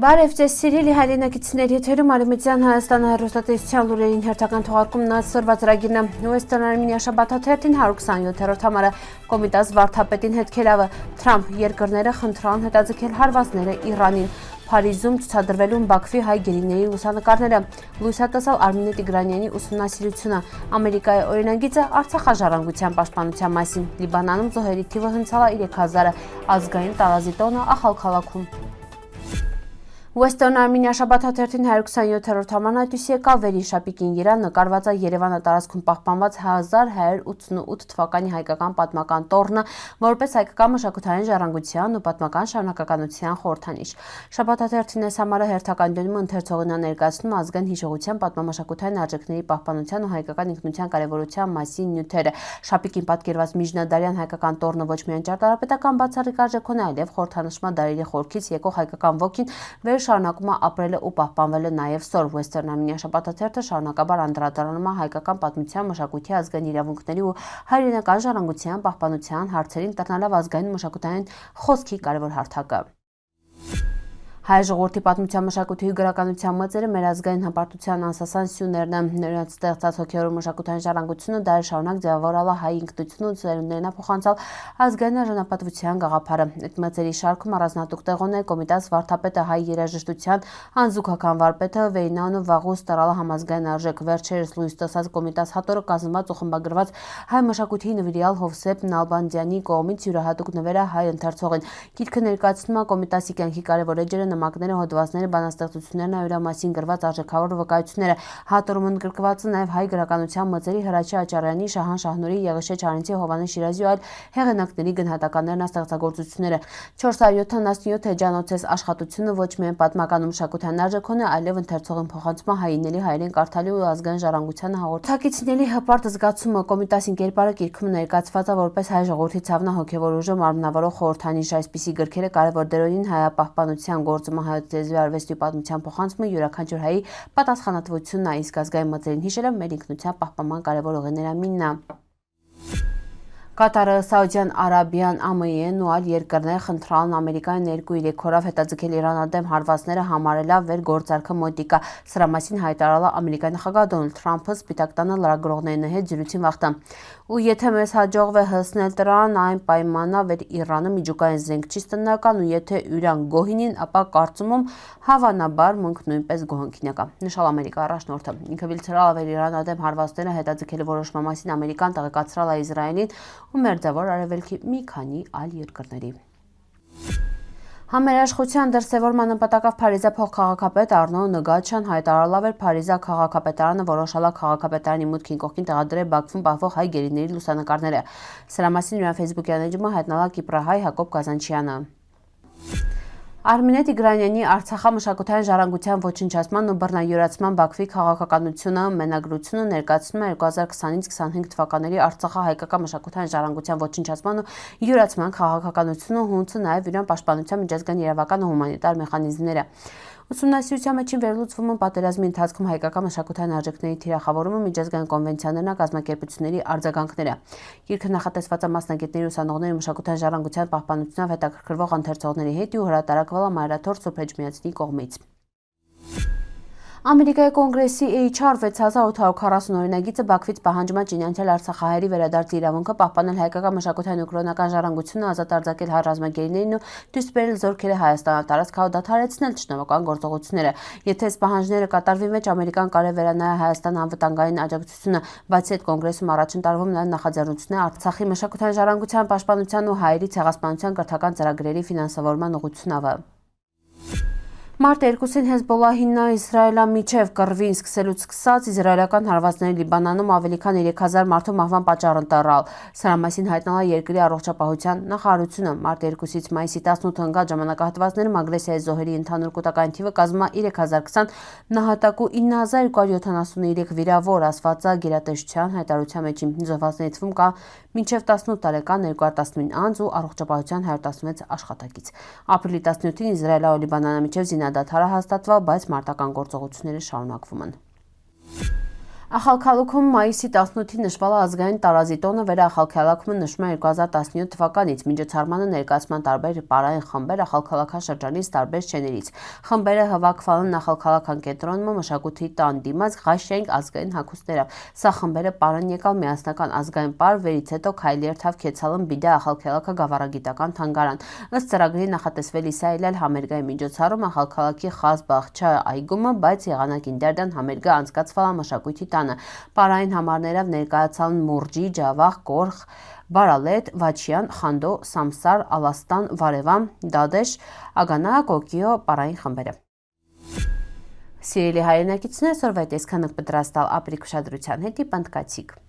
Բարև ձեզ սիրելի հայրենակիցներ, եթերում Արևմտյան Հայաստանը հեռուստատեսության լուրերին հերթական թողարկումն այսօրվա ծրագիրն է։ Western Armenia շաբաթաթերթին 127-րդ համարը Կոմիտաս վարդապետին հետքերավը Թրամփ երկրները խնդրան հետաձգել հարվածները Իրանին։ Փարիզում ցուցադրվելուն Բաքվի հայ գերիների լուսանկարները, լույսատեսալ Արմինե Տիգրանյանի ուսումնասիրությունը, Ամերիկայի օրինագիծը Արցախաժառանգության պաշտպանության մասին, Լիբանանում զոհերի թիվը հնցել է 3000-ը, ազգային տարազի տոնը Ախալ քաղաքում։ Western Armenia շաբաթաթերթին 127-րդ համարն այդուս եկավ վերին շապիկին Երան նկարված է Երևանը տարածքում պահպանված 1188 թվականի հայկական պատմական տոռնը, որպես հայկական մշակութային ժառանգության ու պատմական շարունակականության խորհրդանիշ։ Շաբաթաթերթին այս համարը հերթական դնում ընթերցողին ներկայացնում ազգային հիշողության պատմամշակութային արժեքների պահպանության ու հայկական ինքնության կարևորության մասին նյութերը։ Շապիկին պատկերված միջնադարյան հայկական տոռնը ոչ միայն ճարտարապետական բացառիկ արժեք ունի, այլև խորհրդանշում դարերի խորքից եկող հայկական ոգին շարունակում է ապրելը ու պահպանվելը նաև սոր։ Western Armenia շաբաթաթերթը շարունակաբար անդրադառնում է հայկական պատմության, մշակույթի, ազգային իրավունքների ու հայրենական ժառանգության պահպանության հարցերին, տրնալով ազգային մշակութային խոսքի կարևոր հարթակը։ Հայ ժողովրդի պատմության, մշակույթի ու գրականության մծերը մեր ազգային հպարտության անսասան սյուներն են։ Նրանց ստեղծած հոգևոր մշակութային ժառանգությունը դարեր շարունակ ձևավորել է հայ ինքնությունը ու ծերունդներն փոխանցել ազգային արժանապատվության գաղափարը։ Այդ մծերի շարքում առանձնահատուկ տեղ ուներ Կոմիտաս վարդապետը, հայ երաժշտության անզուգական վարպետը Վեյնանու Վաղուս տարալը համազգային արժեք։ Վերջերս լույս տեսած Կոմիտաս հատորը կազմված ու խմբագրված հայ մշակույթի նվիրյալ Հովսեփ Նալբանդյանի կողմից յուրահատուկ նվերը հայ ընթերցողին։ Գիրքը ներկայացնում է Կոմիտասի կյանքի կարևոր էջերը, նամակները, հոդվածները, բանաստեղծություններն, նրա մասին գրված արժեքավոր վկայությունները։ Հատորում ընդգրկված է նաև հայ գրականության մծերի Հրաչյա Աճարյանի, Շահան Շահնուրի, Եղիշե Չարենցի, Հովհաննես Շիրազի ու այլ հեղինակների գնահատականներն, ստեղծագործությունները։ 477 էջանոց աշխատությունը ոչ միայն պատմական ու մշակութային արժեք ունի, այլև ընթերցողին փոխանցում է հայինների հայերեն կարդալի ու ազգային ժառանգության հաղորդակիցների հպարտ զգացումը։ Կոմիտասին կերպարը գիրքում ներկայացված է որպես հայ ժողովրդի ցավնա հոգևոր ուժը մարմնավորող խորհրդանիշ։ Այսպիսի գրքերը կարևոր դեր ունեն հայապահպանության գործում հայոց լեզվի արվեստի պատմության փոխանցումը յուրաքանչյուր հայի պատասխանատվությունն է, իսկ ազգային մծերին հիշելը մեր ինքնության պահպանման կարևոր ուղիներամինն է։ Կատարը, Սաուդյան Արաբիան, ԱՄՆ-ն ու այլ երկրները խնդրան Ամերիկային 2-3 օրով հետաձգել Իրանադեմ հարվածները համարելով վեր գործարքը մոտիկա։ Սրա մասին հայտարարել է Ամերիկայի նախագահ Դոնալդ Թրամփը Սպիտակ տանը լրագրողների հետ զրույցին վաղտան։ Ու եթե մեզ հաջողվի հասնել դրան, այն պայմանա վեր Իրանը միջուկային զենք չի ստնական, ու եթե Իրան գոհինին, ապա կարծում հավանաբար մենք նույնպես գոհանքինյակա, նշալ Ամերիկա առաջնորդը։ Ինքը վիլցրալ վեր Իրանադեմ հարվածները հետաձգելու որոշման մասին Ամերիկան տեղեկացրել է Իսրայելին ու Մերձավոր Արևելքի մի քանի այլ երկրների։ Համերաշխության դրսևորման նպատակով Փարիզի փոխքաղաքապետ Արնո Նգաչյան հայտարարել էր Փարիզի քաղաքապետարանը որոշել է քաղաքապետարանի մուտքին կողքին տեղադրել Բաքվում պահվող հայ գերիների լուսանկարները։ Սրա մասին նրա Facebook-յան էջում հայտնալ է կիպրահայ Հակոբ Կազանչյանը։ Արմինե Տիգրանյանի Արցախամշակութային ժառանգության ոչնչացման ու բռնայորացման Բաքվի քաղաքականությունը մենագրությունը ներկայացնում է 2020-ից 25 թվականների Արցախի հայկական մշակութային ժառանգության ոչնչացման ու յուրացման քաղաքականությունը, հունցը նաև իրան պաշտպանության միջազգային իրավական ու հումանիտար մեխանիզմները։ Ուսումնասիրության մեջ վերլուծվում են պատերազմի ընթացքում հայկական մշակութային արժեքների թիրախավորումը, միջազգային կոնվենցիաներն, կազմակերպությունների արձագանքները։ Գիրքը նախատեսված է մասնագետների, ուսանողների, մշակութային ժառանգության պահպանությունով հետաքրքրվող ընթերցողների հետ ու հրատարակվել է Մայրաթոր Սուրբ Էջմիածնի կողմից։ Ամերիկայի կոնգրեսի HR 6840 օրինագիծը Բաքվից պահանջում է ճինանցել արցախահայերի վերադարձի իրավունքը, պահպանել հայկական մշակութային ու կրոնական ժառանգությունը, ազատ արձակել հայ ռազմագերիներին ու դուրս բերել զորքերը Հայաստանը տարածքով դադարեցնել թշնամական գործողությունները։ Եթե այս պահանջները կատարվի մեջ, Ամերիկան կարող է վերանայել Հայաստան անվտանգային աջակցությունը, բացի այդ կոնգրեսում առաջին տարվում նաև նախաձեռնություններ Արցախի մշակութային ժառանգության պաշտպանության ու հայերի ցեղասպանության կրթական ծրագրերի ֆինանսավորման ուղղությունով։ Մարտ 2-ին Հեզբոլլահին Իսրայելը միջև կռվին սկսելուց սկսած իսրայելական հարվածների Լիբանանում ավելի քան 3000 մարդու մահվան պատճառ ընտրալ։ Սրա մասին հայտնել է երկրի առողջապահության նախարարությունը։ Մարտ 2-ից մայիսի 18-ը ընկած ժամանակահատվածներում ագրեսիայի զոհերի ընդհանուր կուտակային թիվը կազմում է 3020 նահատակ ու 9273 վիրավոր, ասված է գերատեսչության հայտարարության մեջ։ Զոհվածների թվում կա մինչև 18 տարեկան 219 անձ ու առողջապահության 116 աշխատակից։ Ապրիլի 17-ին Իսրայելը ու Լիբանանը միջև զինադադար հաստատվել, բայց մարտական գործողությունները շարունակվում են։ Ախալքալուքում մայիսի 18-ին նշվալ ազգային տարազի տոնը վերախալքալակումը նշվում է 2017 թվականից, միջոցառմանը ներկայացման տարբեր պարային խմբեր ախալքալական շրջանից տարբեր շեներից։ Խմբերը հավաքվալն նախալքալական կենտրոնում մշակույթի տան դիմաց Ղաշենք ազգային հագուստներով։ Սա խմբերը պարան եկալ միասնական ազգային պար, վերից հետո քայլի երթավ քեցալն բիդե ախալքալակը գավառագիտական թանգարան։ Ըստ ծրագրի նախատեսվել իսայել համերգային միջոցառումը ախալքալակի Խազ Բաղչա այգումը, բայց եղանակին դերդան համերգը անցկացվալ մշակույթի տան Պարային համարներով ներկայացան Մուրջի, Ջավախ, Կորխ, Բարալետ, Վաչյան, Խանդո, Սամսար, Ալաստան, Վարևամ, Դադեշ, Ագանա, Կոկիո պարային խմբերը։ Սիրելի հայրենակիցներ, այսօրվա տեսքանք պատրաստալ ապրիկ ուշադրության հետ պնդկացիք։